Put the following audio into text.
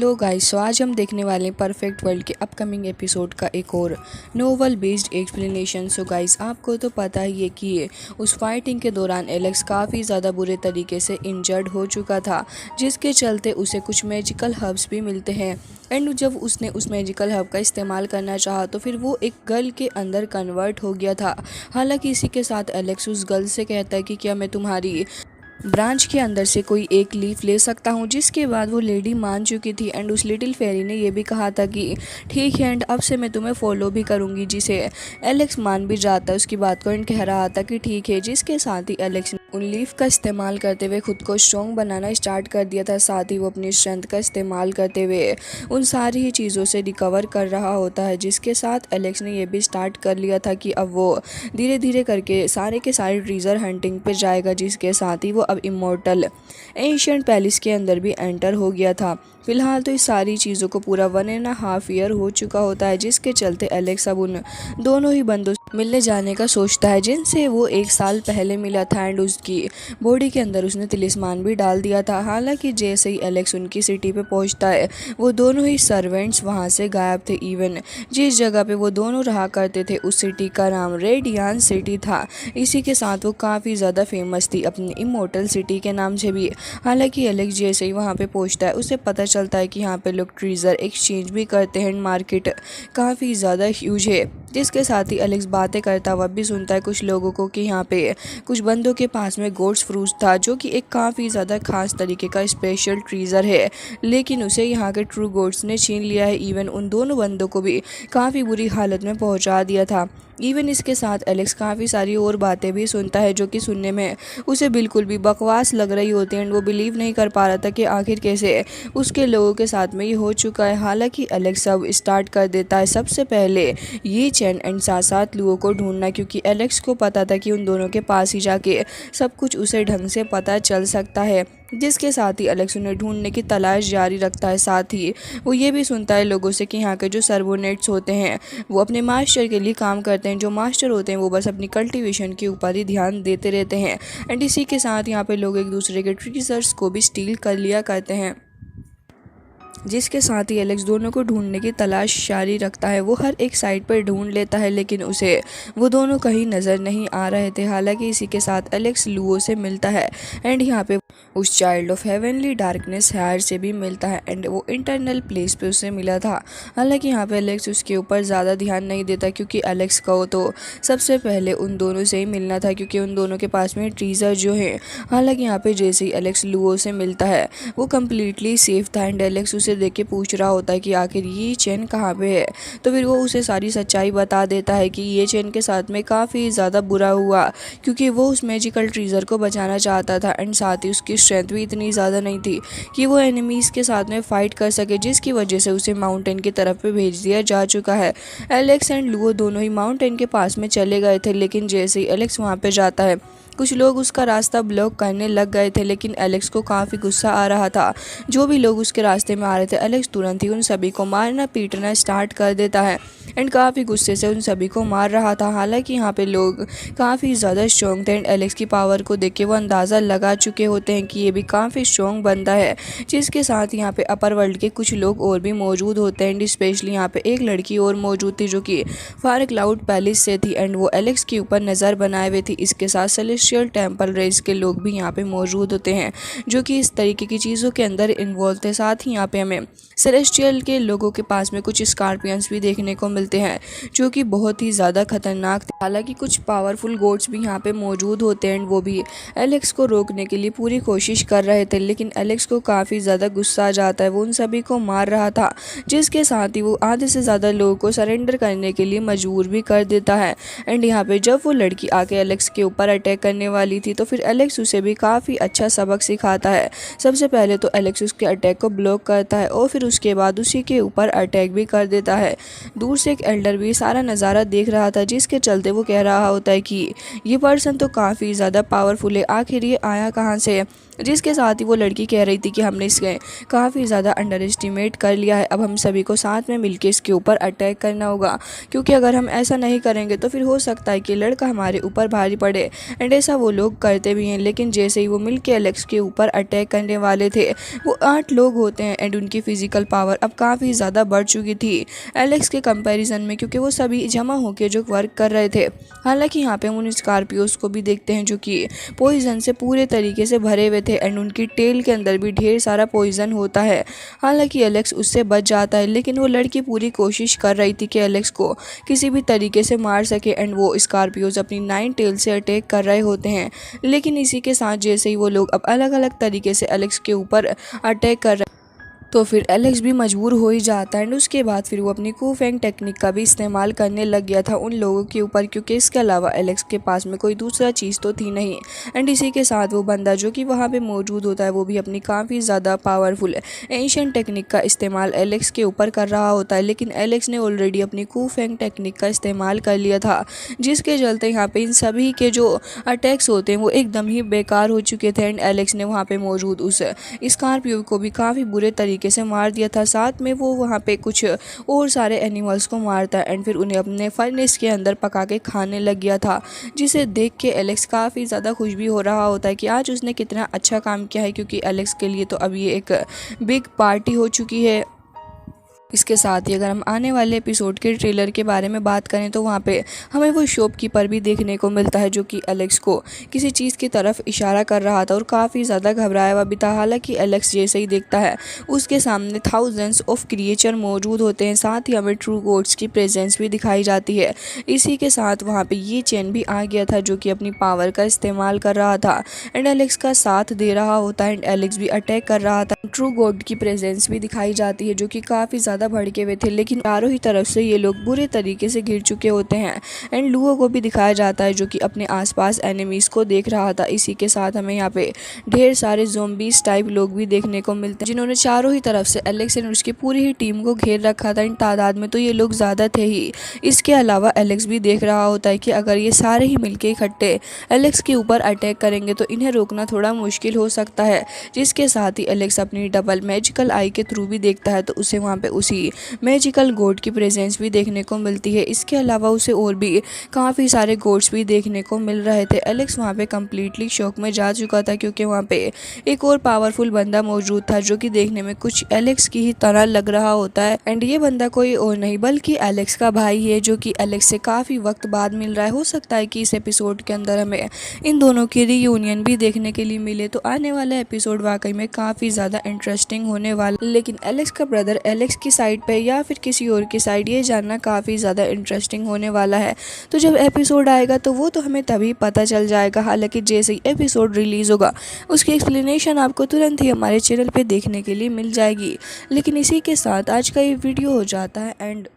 Hello guys, सो आज हम देखने वाले हैं परफेक्ट वर्ल्ड के अपकमिंग एपिसोड का एक और novel based explanation. So guys, आपको तो पता ही है कि उस फाइटिंग के दौरान एलेक्स काफ़ी ज़्यादा बुरे तरीके से इंजर्ड हो चुका था, जिसके चलते उसे कुछ मैजिकल हर्ब्स भी मिलते हैं। एंड जब उसने उस मैजिकल हर्ब का इस्तेमाल करना चाहा तो फिर वो एक गर्ल के अंदर कन्वर्ट हो गया था। हालांकि इसी के साथ एलेक्स उस गर्ल से कहता है कि क्या मैं तुम्हारी ब्रांच के अंदर से कोई एक लीफ ले सकता हूँ, जिसके बाद वो लेडी मान चुकी थी। एंड उस लिटिल फेरी ने ये भी कहा था कि ठीक है, एंड अब से मैं तुम्हें फॉलो भी करूँगी, जिसे एलेक्स मान भी जाता है उसकी बात को। एंड कह रहा था कि ठीक है, जिसके साथ ही एलेक्स ने उन लीफ का इस्तेमाल करते हुए खुद को स्ट्रॉन्ग बनाना स्टार्ट कर दिया था। साथ ही वो अपनी स्ट्रेंथ का इस्तेमाल करते हुए उन सारी ही चीज़ों से रिकवर कर रहा होता है, जिसके साथ एलेक्स ने यह भी स्टार्ट कर लिया था कि अब वो धीरे धीरे करके सारे के सारे ट्रीजर हंटिंग पे जाएगा, जिसके साथ ही वो अब इमोर्टल एंशिएंट पैलेस के अंदर भी एंटर हो गया था। फिलहाल तो इस सारी चीज़ों को पूरा 1.5 ईयर हो चुका होता है, जिसके चलते एलेक्स अब उन दोनों ही बंदों से मिलने जाने का सोचता है जिनसे वो 1 साल पहले मिला था। एंड उसकी बॉडी के अंदर उसने तिलिस्मान भी डाल दिया था। हालांकि जैसे ही एलेक्स उनकी सिटी पे पहुंचता है, वो दोनों ही सर्वेंट्स वहां से गायब थे। इवन जिस जगह पे वो दोनों रहा करते थे उस सिटी का नाम रेडियन सिटी था। इसी के साथ वो काफ़ी ज़्यादा फेमस थी अपनी इमोर्टल सिटी के नाम से भी। हालांकि एलेक्स जैसे ही वहाँ पे पहुँचता है उसे पता चलता है कि यहाँ पे लोग ट्रीजर एक्सचेंज भी करते हैं। मार्केट काफ़ी ज़्यादा ह्यूज है, जिसके साथ ही एलेक्स बातें करता हुआ भी सुनता है कुछ लोगों को कि यहाँ पे कुछ बंदों के पास में गोड्स फ्रूट्स था, जो कि एक काफ़ी ज़्यादा खास तरीके का स्पेशल ट्रीजर है, लेकिन उसे यहाँ के ट्रू गोड्स ने छीन लिया है। इवन उन दोनों बंदों को भी काफ़ी बुरी हालत में पहुँचा दिया था। इवन इसके साथ एलेक्स काफ़ी सारी और बातें भी सुनता है जो कि सुनने में उसे बिल्कुल भी बकवास लग रही होती हैं। वो बिलीव नहीं कर पा रहा था कि आखिर कैसे उसके लोगों के साथ में ये हो चुका है। हालांकि एलेक्स अब स्टार्ट कर देता है सबसे पहले ये चैन एंड साथ साथ लुओ को ढूंढना, क्योंकि एलेक्स को पता था कि उन दोनों के पास ही जाके सब कुछ उसे ढंग से पता चल सकता है। जिसके साथ ही एलेक्स उन्हें ढूंढने की तलाश जारी रखता है। साथ ही वो ये भी सुनता है लोगों से कि यहाँ के जो सर्वोनेट्स होते हैं वो अपने मास्टर के लिए काम करते हैं। जो मास्टर होते हैं वो बस अपनी कल्टीवेशन के ऊपर ही ध्यान देते रहते हैं। एंड इसी के साथ यहाँ पे लोग एक दूसरे के ट्रीजर्स को भी स्टील कर लिया करते हैं, जिसके साथ ही एलेक्स दोनों को ढूंढने की तलाश जारी रखता है। वो हर एक साइड पर ढूंढ लेता है, लेकिन उसे वो दोनों कहीं नज़र नहीं आ रहे थे। हालांकि इसी के साथ एलेक्स लुओ से मिलता है एंड यहाँ पे उस child of heavenly darkness higher से भी मिलता है। एंड वो इंटरनल प्लेस पे उसे मिला था। हालांकि यहाँ पे एलेक्स उसके ऊपर ज़्यादा ध्यान नहीं देता, क्योंकि एलेक्स को तो सबसे पहले उन दोनों से ही मिलना था, क्योंकि उन दोनों के पास में ट्रीजर जो है। हालांकि यहाँ पे जैसे ही एलेक्स लुओ से मिलता है वो कम्प्लीटली सेफ था। एंड एलेक्स उसे देख के पूछ रहा होता है कि आखिर ये चेन कहाँ पे है। तो फिर वो उसे सारी सच्चाई बता देता है कि ये चेन के साथ में काफ़ी ज़्यादा बुरा हुआ, क्योंकि वो उस मैजिकल ट्रीजर को बचाना चाहता था। एंड साथ ही उसकी स्ट्रेंथ भी इतनी ज़्यादा नहीं थी कि वो एनिमीज़ के साथ में फ़ाइट कर सके, जिसकी वजह से उसे माउंटेन की तरफ पे भेज दिया जा चुका है। एलेक्स एंड लुओ दोनों ही माउंटेन के पास में चले गए थे, लेकिन जैसे ही एलेक्स वहाँ पे जाता है कुछ लोग उसका रास्ता ब्लॉक करने लग गए थे। लेकिन एलेक्स को काफ़ी गुस्सा आ रहा था। जो भी लोग उसके रास्ते में आ रहे थे एलेक्स तुरंत ही उन सभी को मारना पीटना स्टार्ट कर देता है एंड काफ़ी गुस्से से उन सभी को मार रहा था। हालांकि यहाँ पे लोग काफ़ी ज़्यादा स्ट्रॉन्ग थे एंड एलेक्स की पावर को देख के वो अंदाज़ा लगा चुके होते हैं कि ये भी काफ़ी स्ट्रॉन्ग बंदा है। जिसके साथ यहाँ पे अपर वर्ल्ड के कुछ लोग और भी मौजूद होते हैं। एंड स्पेशली यहाँ पे एक लड़की और मौजूद थी जो कि फार क्लाउड पैलेस से थी एंड वो एलेक्स के ऊपर नज़र बनाए हुए थी। इसके साथ सेलेस्टियल टेम्पल रेस के लोग भी यहाँ पे मौजूद होते हैं, जो कि इस तरीके की चीज़ों के अंदर इन्वॉल्व थे। साथ ही यहाँ पे हमें सेलेस्टियल के लोगों के पास में कुछ स्कॉर्पियंस भी देखने को मिलते हैं, जो कि बहुत ही ज़्यादा खतरनाक थे। हालांकि कुछ पावरफुल गोड्स भी यहाँ पे मौजूद होते हैं, वो भी एलेक्स को रोकने के लिए पूरी कोशिश कर रहे थे। लेकिन एलेक्स को काफ़ी ज़्यादा गुस्सा आ जाता है, वो उन सभी को मार रहा था, जिसके साथ ही वो आधे से ज़्यादा लोगों को सरेंडर करने के लिए मजबूर भी कर देता है। एंड यहाँ पे जब वो लड़की आके एलेक्स के ऊपर अटैक करने वाली थी तो फिर एलेक्स उसे भी काफ़ी अच्छा सबक सिखाता है। सबसे पहले तो एलेक्स उसके अटैक को ब्लॉक करता है और फिर उसके बाद उसी के ऊपर अटैक भी कर देता है। दूर से एक एल्डर भी सारा नज़ारा देख रहा था, जिसके चलते वो कह रहा होता है कि ये पर्सन तो काफ़ी ज़्यादा पावरफुल है, आखिर ये आया कहाँ से। जिसके साथ ही वो लड़की कह रही थी कि हमने इसके काफ़ी ज़्यादा अंडर एस्टिमेट कर लिया है, अब हम सभी को साथ में मिलकर इसके ऊपर अटैक करना होगा, क्योंकि अगर हम ऐसा नहीं करेंगे तो फिर हो सकता है कि लड़का हमारे ऊपर भारी पड़े। एंड ऐसा वो लोग करते भी हैं। लेकिन जैसे ही वो मिलके एलेक्स के ऊपर अटैक करने वाले थे, वो 8 लोग होते हैं एंड उनकी फिजिकल पावर अब काफ़ी ज़्यादा बढ़ चुकी थी एलेक्स के कंपैरिजन में, क्योंकि वो सभी जमा होकर जो वर्क कर रहे थे। हालांकि यहाँ पे हम उन स्कॉर्पियोज को भी देखते हैं जो कि पॉइजन से पूरे तरीके से भरे हुए थे एंड उनकी टेल के अंदर भी ढेर सारा पॉइजन होता है। हालांकि एलेक्स उससे बच जाता है, लेकिन वो लड़की पूरी कोशिश कर रही थी कि एलेक्स को किसी भी तरीके से मार सके एंड वो स्कॉर्पियोज अपनी 9 टेल से अटैक कर रहे होते हैं। लेकिन इसी के साथ जैसे ही वो लोग अब अलग अलग तरीके से एलेक्स के ऊपर अटैक कर रहे, तो फिर एलेक्स भी मजबूर हो ही जाता है एंड उसके बाद फिर वो अपनी कूफेंग टेक्निक का भी इस्तेमाल करने लग गया था उन लोगों के ऊपर, क्योंकि इसके अलावा एलेक्स के पास में कोई दूसरा चीज़ तो थी नहीं। एंड इसी के साथ वो बंदा जो कि वहाँ पे मौजूद होता है वो भी अपनी काफ़ी ज़्यादा पावरफुल एंशिएंट टेक्निक का इस्तेमाल एलेक्स के ऊपर कर रहा होता है। लेकिन एलेक्स ने ऑलरेडी अपनी कूफेंग टेक्निक का इस्तेमाल कर लिया था, जिसके चलते यहाँ पे इन सभी के जो अटैक्स होते हैं वो एकदम ही बेकार हो चुके थे एंड एलेक्स ने वहाँ पे मौजूद उस स्कॉर्पियो को भी काफ़ी बुरे तरीके से मार दिया था। साथ में वो वहाँ पे कुछ और सारे एनिमल्स को मारता है एंड फिर उन्हें अपने फर्नेस के अंदर पका के खाने लग गया था, जिसे देख के एलेक्स काफ़ी ज़्यादा खुश भी हो रहा होता है कि आज उसने कितना अच्छा काम किया है, क्योंकि एलेक्स के लिए तो अब ये एक बिग पार्टी हो चुकी है। इसके साथ ही अगर हम आने वाले एपिसोड के ट्रेलर के बारे में बात करें तो वहाँ पे हमें वो शॉपकीपर भी देखने को मिलता है जो कि एलेक्स को किसी चीज़ की तरफ इशारा कर रहा था और काफ़ी ज़्यादा घबराया हुआ भी था। हालांकि एलेक्स जैसे ही देखता है उसके सामने थाउजेंड्स ऑफ क्रिएचर मौजूद होते हैं, साथ ही हमें ट्रू गॉड्स की प्रेजेंस भी दिखाई जाती है। इसी के साथ वहाँ पर ये चैन भी आ गया था जो कि अपनी पावर का इस्तेमाल कर रहा था एंड एलेक्स का साथ दे रहा होता है एंड एलेक्स भी अटैक कर रहा था। ट्रू गॉड की प्रेजेंस भी दिखाई जाती है जो कि काफ़ी ज़्यादा भड़के हुए थे, लेकिन चारों ही तरफ से ये लोग बुरे तरीके से घिर चुके होते हैं एंड लुओ को भी दिखाया जाता है जो कि अपने आसपास एनिमीज को देख रहा था। इसी के साथ हमें यहाँ पे ढेर सारे ज़ोंबीज टाइप लोग भी देखने को मिलते हैं जिन्होंने चारों ही तरफ से एलेक्स एंड उसकी पूरी ही टीम को घेर रखा था। इन तादाद में तो ये लोग ज़्यादा थे ही। इसके अलावा एलेक्स भी देख रहा होता है कि अगर ये सारे ही मिलके इकट्ठे एलेक्स के ऊपर अटैक करेंगे तो इन्हें रोकना थोड़ा मुश्किल हो सकता है। जिसके साथ ही एलेक्स अपनी डबल मैजिकल आई के थ्रू भी देखता है तो उसे वहाँ पे उसी मैजिकल गोड की प्रेजेंस भी देखने को मिलती है। इसके अलावा उसे और भी काफ़ी सारे गोड्स भी देखने को मिल रहे थे। एलेक्स वहाँ पे कम्प्लीटली शॉक में जा चुका था क्योंकि वहाँ पे एक और पावरफुल बंदा मौजूद था जो कि देखने में कुछ एलेक्स की ही तरह लग रहा होता है एंड ये बंदा कोई और नहीं बल्कि एलेक्स का भाई है जो कि एलेक्स से काफ़ी वक्त बाद मिल रहा है। हो सकता है कि इस एपिसोड के अंदर हमें इन दोनों की रीयूनियन भी देखने के लिए मिले, तो आने वाला एपिसोड वाकई में काफ़ी ज़्यादा इंटरेस्टिंग होने वाला। लेकिन एलेक्स का ब्रदर एलेक्स की साइड पे या फिर किसी और की साइड, ये जानना काफ़ी ज़्यादा इंटरेस्टिंग होने वाला है। तो जब एपिसोड आएगा तो वो तो हमें तभी पता चल जाएगा। हालांकि जैसे ही एपिसोड रिलीज़ होगा उसकी एक्सप्लेनेशन आपको तुरंत ही हमारे चैनल पे देखने के लिए मिल जाएगी। लेकिन इसी के साथ आज का ये वीडियो हो जाता है एंड